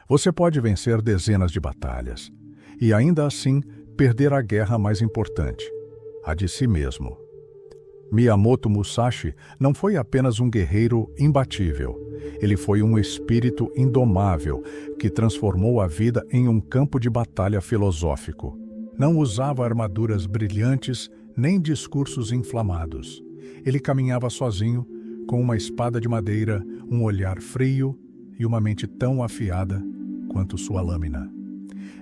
Você pode vencer dezenas de batalhas e ainda assim perder a guerra mais importante, a de si mesmo. Miyamoto Musashi não foi apenas um guerreiro imbatível. Ele foi um espírito indomável que transformou a vida em um campo de batalha filosófico. Não usava armaduras brilhantes nem discursos inflamados. Ele caminhava sozinho, com uma espada de madeira, um olhar frio e uma mente tão afiada quanto sua lâmina.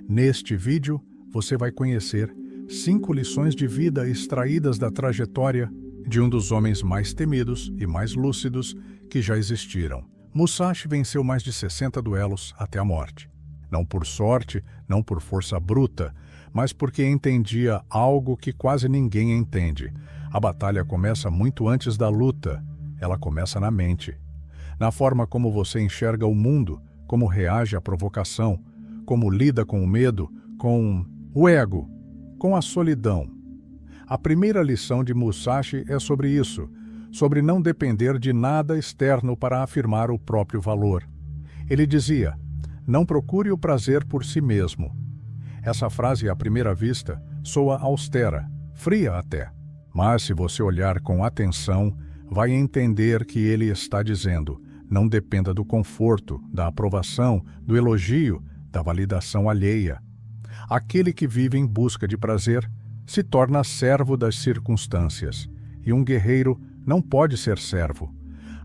Neste vídeo, você vai conhecer 5 lições de vida extraídas da trajetória de um dos homens mais temidos e mais lúcidos que já existiram. Musashi venceu mais de 60 duelos até a morte. Não por sorte, não por força bruta, mas porque entendia algo que quase ninguém entende. A batalha começa muito antes da luta. Ela começa na mente. Na forma como você enxerga o mundo, como reage à provocação, como lida com o medo, com o ego, com a solidão. A primeira lição de Musashi é sobre isso, sobre não depender de nada externo para afirmar o próprio valor. Ele dizia: não procure o prazer por si mesmo. Essa frase, à primeira vista, soa austera, fria até. Mas se você olhar com atenção, vai entender que ele está dizendo: não dependa do conforto, da aprovação, do elogio, da validação alheia. Aquele que vive em busca de prazer se torna servo das circunstâncias, e um guerreiro não pode ser servo.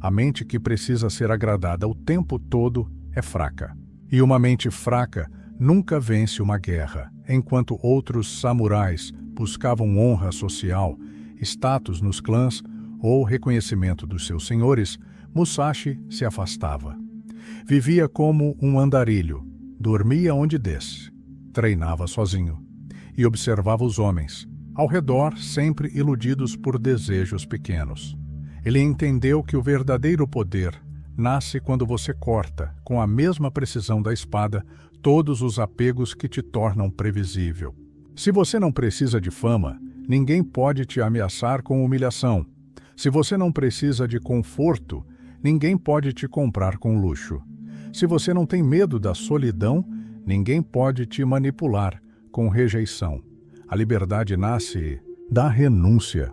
A mente que precisa ser agradada o tempo todo é fraca. E uma mente fraca nunca vence uma guerra. Enquanto outros samurais buscavam honra social, status nos clãs ou reconhecimento dos seus senhores, Musashi se afastava. Vivia como um andarilho, dormia onde desse, treinava sozinho e observava os homens, ao redor sempre iludidos por desejos pequenos. Ele entendeu que o verdadeiro poder nasce quando você corta, com a mesma precisão da espada, todos os apegos que te tornam previsível. Se você não precisa de fama, ninguém pode te ameaçar com humilhação. Se você não precisa de conforto, ninguém pode te comprar com luxo. Se você não tem medo da solidão, ninguém pode te manipular com rejeição. A liberdade nasce da renúncia.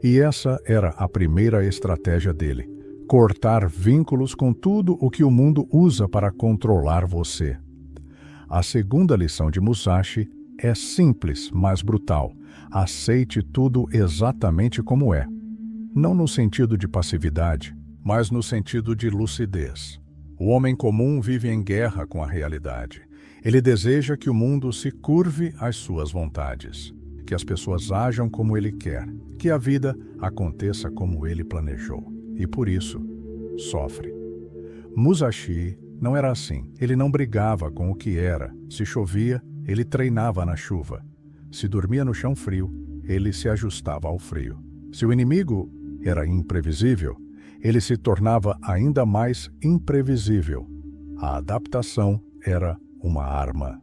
E essa era a primeira estratégia dele: cortar vínculos com tudo o que o mundo usa para controlar você. A segunda lição de Musashi é simples, mas brutal. Aceite tudo exatamente como é. Não no sentido de passividade, mas no sentido de lucidez. O homem comum vive em guerra com a realidade. Ele deseja que o mundo se curve às suas vontades, que as pessoas ajam como ele quer, que a vida aconteça como ele planejou. E por isso, sofre. Musashi não era assim. Ele não brigava com o que era. Se chovia, ele treinava na chuva. Se dormia no chão frio, ele se ajustava ao frio. Se o inimigo era imprevisível, ele se tornava ainda mais imprevisível. A adaptação era uma arma.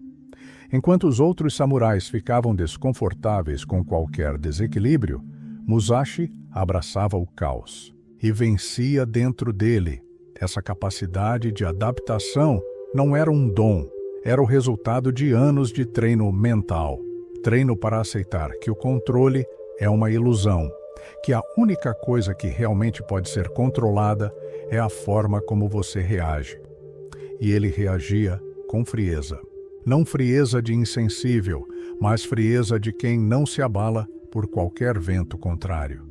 Enquanto os outros samurais ficavam desconfortáveis com qualquer desequilíbrio, Musashi abraçava o caos e vencia dentro dele. Essa capacidade de adaptação não era um dom, era o resultado de anos de treino mental. Treino para aceitar que o controle é uma ilusão, que a única coisa que realmente pode ser controlada é a forma como você reage. E ele reagia com frieza. Não frieza de insensível, mas frieza de quem não se abala por qualquer vento contrário.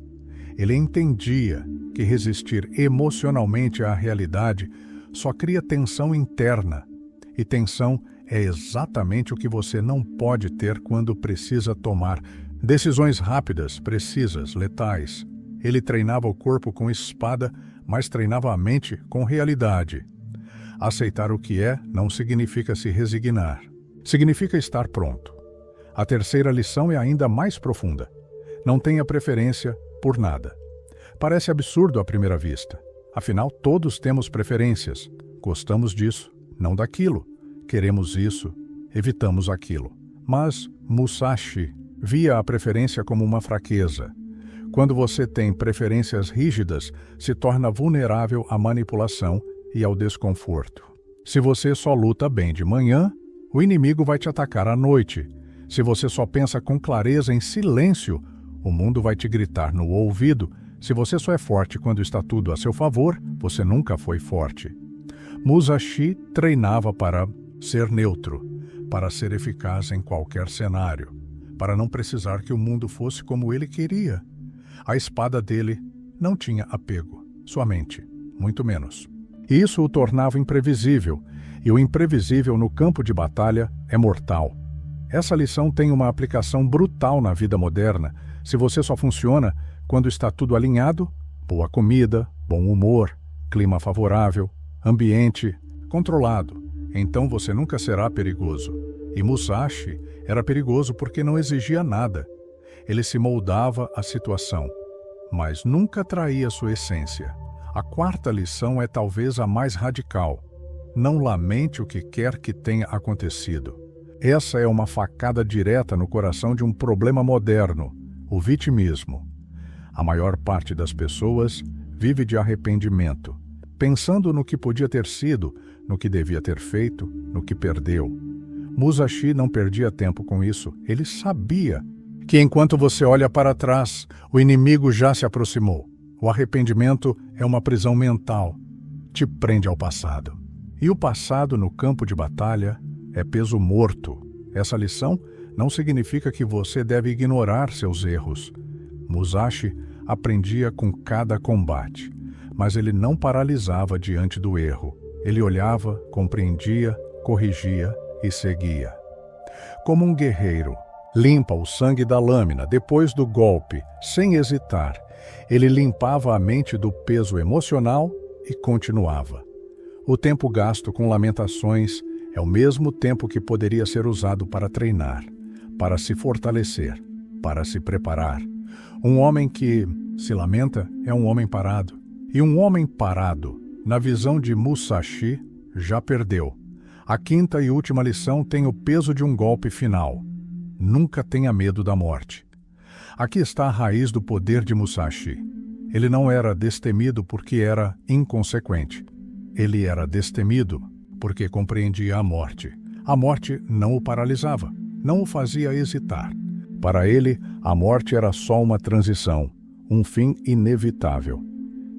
Ele entendia que resistir emocionalmente à realidade só cria tensão interna, e tensão é exatamente o que você não pode ter quando precisa tomar decisões rápidas, precisas, letais. Ele treinava o corpo com espada, mas treinava a mente com realidade. Aceitar o que é não significa se resignar. Significa estar pronto. A terceira lição é ainda mais profunda. Não tenha preferência por nada. Parece absurdo à primeira vista. Afinal, todos temos preferências. Gostamos disso, não daquilo. Queremos isso, evitamos aquilo. Mas Musashi via a preferência como uma fraqueza. Quando você tem preferências rígidas, se torna vulnerável à manipulação e ao desconforto. Se você só luta bem de manhã, o inimigo vai te atacar à noite. Se você só pensa com clareza em silêncio, o mundo vai te gritar no ouvido. Se você só é forte quando está tudo a seu favor, você nunca foi forte. Musashi treinava para ser neutro, para ser eficaz em qualquer cenário, para não precisar que o mundo fosse como ele queria. A espada dele não tinha apego, sua mente, muito menos. E isso o tornava imprevisível, e o imprevisível no campo de batalha é mortal. Essa lição tem uma aplicação brutal na vida moderna. Se você só funciona quando está tudo alinhado, boa comida, bom humor, clima favorável, ambiente controlado, então você nunca será perigoso. E Musashi era perigoso porque não exigia nada. Ele se moldava à situação, mas nunca traía sua essência. A quarta lição é talvez a mais radical. Não lamente o que quer que tenha acontecido. Essa é uma facada direta no coração de um problema moderno, o vitimismo. A maior parte das pessoas vive de arrependimento, pensando no que podia ter sido, no que devia ter feito, no que perdeu. Musashi não perdia tempo com isso. Ele sabia que enquanto você olha para trás, o inimigo já se aproximou. O arrependimento é uma prisão mental. Te prende ao passado. E o passado no campo de batalha é peso morto. Essa lição não significa que você deve ignorar seus erros. Musashi aprendia com cada combate, mas ele não paralisava diante do erro. Ele olhava, compreendia, corrigia e seguia. Como um guerreiro, limpa o sangue da lâmina depois do golpe, sem hesitar. Ele limpava a mente do peso emocional e continuava. O tempo gasto com lamentações é o mesmo tempo que poderia ser usado para treinar, para se fortalecer, para se preparar. Um homem que se lamenta é um homem parado. E um homem parado, na visão de Musashi, já perdeu. A quinta e última lição tem o peso de um golpe final. Nunca tenha medo da morte. Aqui está a raiz do poder de Musashi. Ele não era destemido porque era inconsequente. Ele era destemido porque compreendia a morte. A morte não o paralisava, não o fazia hesitar. Para ele, a morte era só uma transição, um fim inevitável.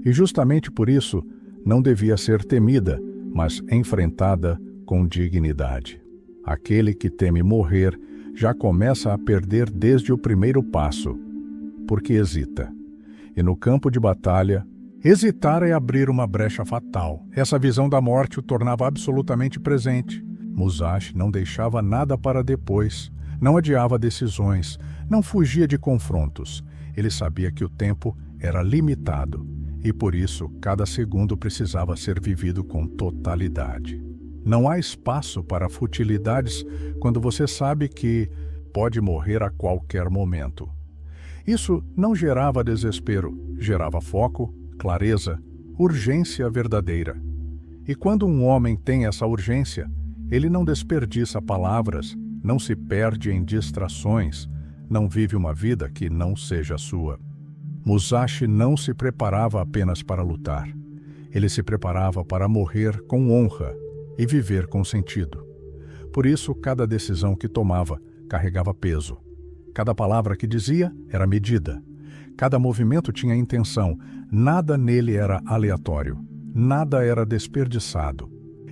E justamente por isso, não devia ser temida, mas enfrentada com dignidade. Aquele que teme morrer já começa a perder desde o primeiro passo, porque hesita. E no campo de batalha, hesitar é abrir uma brecha fatal. Essa visão da morte o tornava absolutamente presente. Musashi não deixava nada para depois, não adiava decisões, não fugia de confrontos. Ele sabia que o tempo era limitado e, por isso, cada segundo precisava ser vivido com totalidade. Não há espaço para futilidades quando você sabe que pode morrer a qualquer momento. Isso não gerava desespero, gerava foco, clareza, urgência verdadeira. E quando um homem tem essa urgência, ele não desperdiça palavras, não se perde em distrações, não vive uma vida que não seja sua. Musashi não se preparava apenas para lutar. Ele se preparava para morrer com honra e viver com sentido. Por isso, cada decisão que tomava carregava peso. Cada palavra que dizia era medida. Cada movimento tinha intenção. Nada nele era aleatório. Nada era desperdiçado.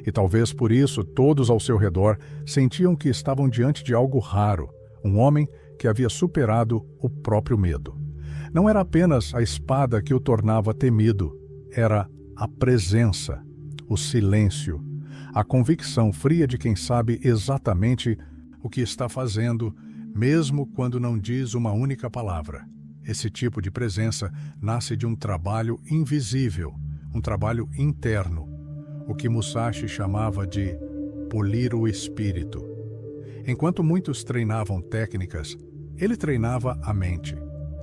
E talvez por isso todos ao seu redor sentiam que estavam diante de algo raro, um homem que havia superado o próprio medo. Não era apenas a espada que o tornava temido, era a presença, o silêncio, a convicção fria de quem sabe exatamente o que está fazendo, mesmo quando não diz uma única palavra. Esse tipo de presença nasce de um trabalho invisível, um trabalho interno, o que Musashi chamava de polir o espírito. Enquanto muitos treinavam técnicas, ele treinava a mente.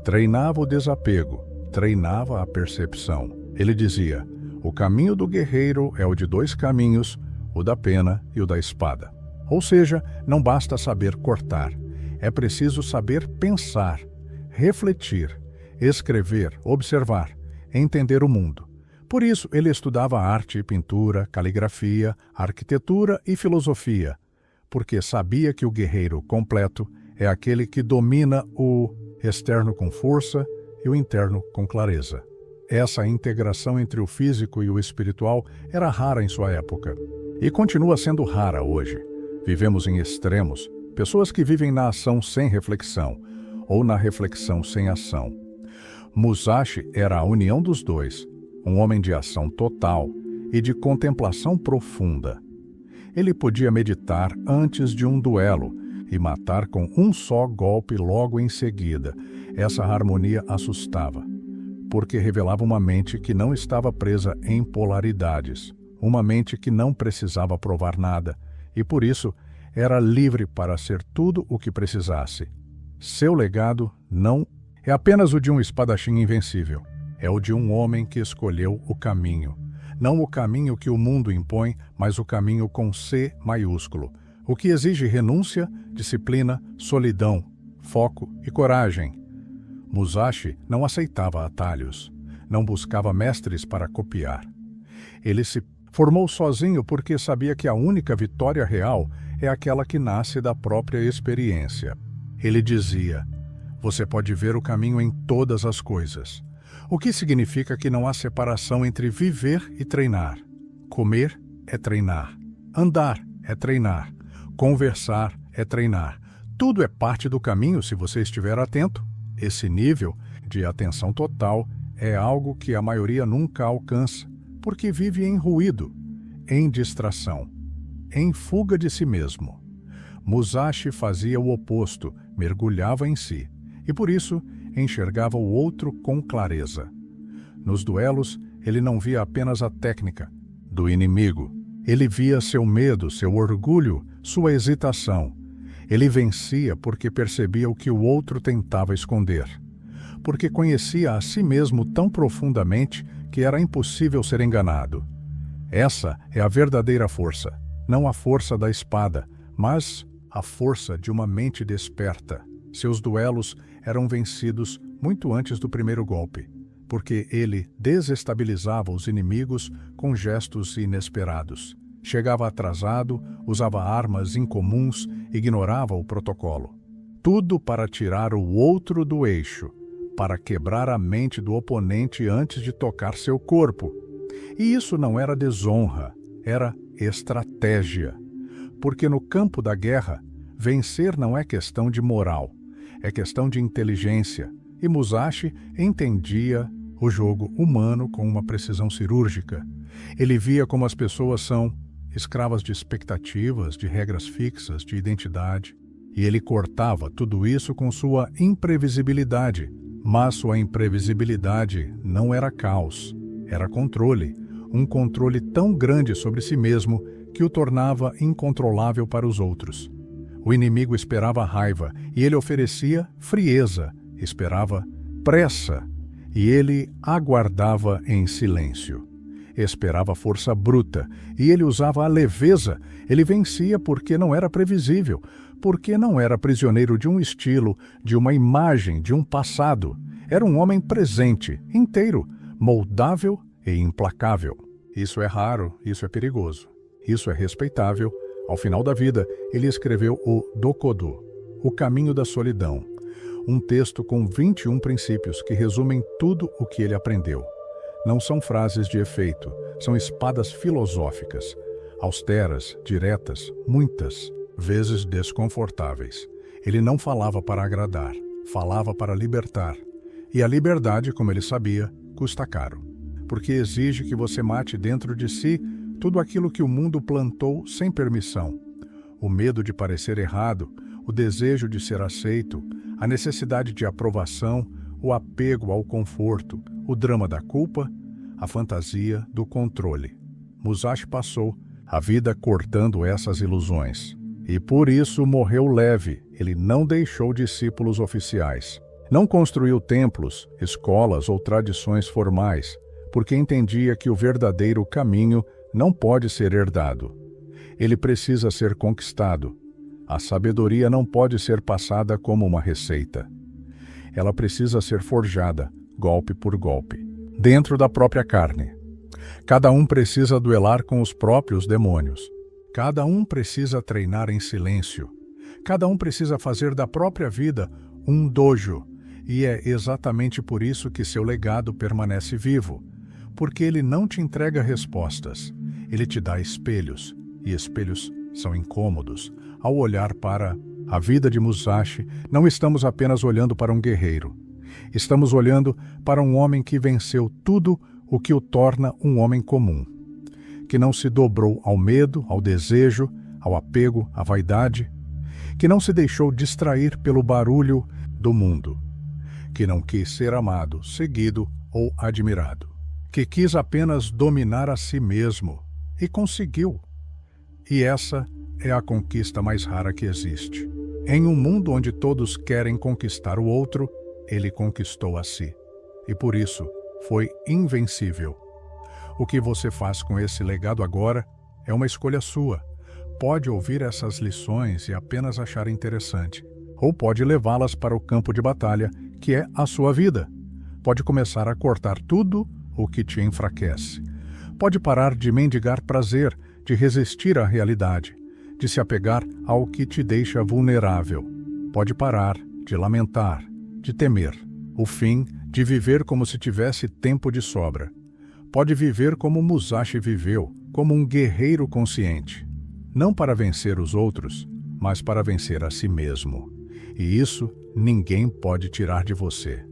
Treinava o desapego, treinava a percepção. Ele dizia: o caminho do guerreiro é o de dois caminhos, o da pena e o da espada. Ou seja, não basta saber cortar, é preciso saber pensar, refletir, escrever, observar, entender o mundo. Por isso, ele estudava arte e pintura, caligrafia, arquitetura e filosofia, porque sabia que o guerreiro completo é aquele que domina o externo com força e o interno com clareza. Essa integração entre o físico e o espiritual era rara em sua época e continua sendo rara hoje. Vivemos em extremos, pessoas que vivem na ação sem reflexão ou na reflexão sem ação. Musashi era a união dos dois, um homem de ação total e de contemplação profunda. Ele podia meditar antes de um duelo e matar com um só golpe logo em seguida. Essa harmonia assustava, porque revelava uma mente que não estava presa em polaridades, uma mente que não precisava provar nada e, por isso, era livre para ser tudo o que precisasse. Seu legado não é apenas o de um espadachim invencível. É o de um homem que escolheu o caminho. Não o caminho que o mundo impõe, mas o caminho com C maiúsculo, o que exige renúncia, disciplina, solidão, foco e coragem. Musashi não aceitava atalhos, não buscava mestres para copiar. Ele se formou sozinho porque sabia que a única vitória real é aquela que nasce da própria experiência. Ele dizia: "Você pode ver o caminho em todas as coisas." O que significa que não há separação entre viver e treinar. Comer é treinar. Andar é treinar. Conversar é treinar. Tudo é parte do caminho se você estiver atento. Esse nível de atenção total é algo que a maioria nunca alcança, porque vive em ruído, em distração, em fuga de si mesmo. Musashi fazia o oposto, mergulhava em si, e por isso enxergava o outro com clareza. Nos duelos, ele não via apenas a técnica do inimigo. Ele via seu medo, seu orgulho, sua hesitação. Ele vencia porque percebia o que o outro tentava esconder. Porque conhecia a si mesmo tão profundamente que era impossível ser enganado. Essa é a verdadeira força, não a força da espada, mas a força de uma mente desperta. Seus duelos eram vencidos muito antes do primeiro golpe, porque ele desestabilizava os inimigos com gestos inesperados. Chegava atrasado, usava armas incomuns, ignorava o protocolo. Tudo para tirar o outro do eixo, para quebrar a mente do oponente antes de tocar seu corpo. E isso não era desonra, era estratégia. Porque no campo da guerra, vencer não é questão de moral, é questão de inteligência, e Musashi entendia o jogo humano com uma precisão cirúrgica. Ele via como as pessoas são escravas de expectativas, de regras fixas, de identidade, e ele cortava tudo isso com sua imprevisibilidade. Mas sua imprevisibilidade não era caos, era controle, um controle tão grande sobre si mesmo que o tornava incontrolável para os outros. O inimigo esperava raiva e ele oferecia frieza, esperava pressa e ele aguardava em silêncio. Esperava força bruta e ele usava a leveza. Ele vencia porque não era previsível, porque não era prisioneiro de um estilo, de uma imagem, de um passado. Era um homem presente, inteiro, moldável e implacável. Isso é raro, isso é perigoso, isso é respeitável. Ao final da vida, ele escreveu o Dokodo, O Caminho da Solidão, um texto com 21 princípios que resumem tudo o que ele aprendeu. Não são frases de efeito, são espadas filosóficas, austeras, diretas, muitas vezes desconfortáveis. Ele não falava para agradar, falava para libertar. E a liberdade, como ele sabia, custa caro, porque exige que você mate dentro de si tudo aquilo que o mundo plantou sem permissão. O medo de parecer errado, o desejo de ser aceito, a necessidade de aprovação, o apego ao conforto, o drama da culpa, a fantasia do controle. Musashi passou a vida cortando essas ilusões. E por isso morreu leve. Ele não deixou discípulos oficiais. Não construiu templos, escolas ou tradições formais, porque entendia que o verdadeiro caminho não pode ser herdado. Ele precisa ser conquistado. A sabedoria não pode ser passada como uma receita. Ela precisa ser forjada, golpe por golpe, dentro da própria carne. Cada um precisa duelar com os próprios demônios. Cada um precisa treinar em silêncio. Cada um precisa fazer da própria vida um dojo. E é exatamente por isso que seu legado permanece vivo. Porque ele não te entrega respostas. Ele te dá espelhos. E espelhos são incômodos. Ao olhar para a vida de Musashi, não estamos apenas olhando para um guerreiro. Estamos olhando para um homem que venceu tudo o que o torna um homem comum. Que não se dobrou ao medo, ao desejo, ao apego, à vaidade. Que não se deixou distrair pelo barulho do mundo. Que não quis ser amado, seguido ou admirado. Que quis apenas dominar a si mesmo. E conseguiu. E essa é a conquista mais rara que existe. Em um mundo onde todos querem conquistar o outro, ele conquistou a si. E por isso, foi invencível. O que você faz com esse legado agora é uma escolha sua. Pode ouvir essas lições e apenas achar interessante. Ou pode levá-las para o campo de batalha, que é a sua vida. Pode começar a cortar tudo o que te enfraquece. Pode parar de mendigar prazer, de resistir à realidade, de se apegar ao que te deixa vulnerável. Pode parar de lamentar, de temer. O fim de viver como se tivesse tempo de sobra. Pode viver como Musashi viveu, como um guerreiro consciente. Não para vencer os outros, mas para vencer a si mesmo. E isso ninguém pode tirar de você.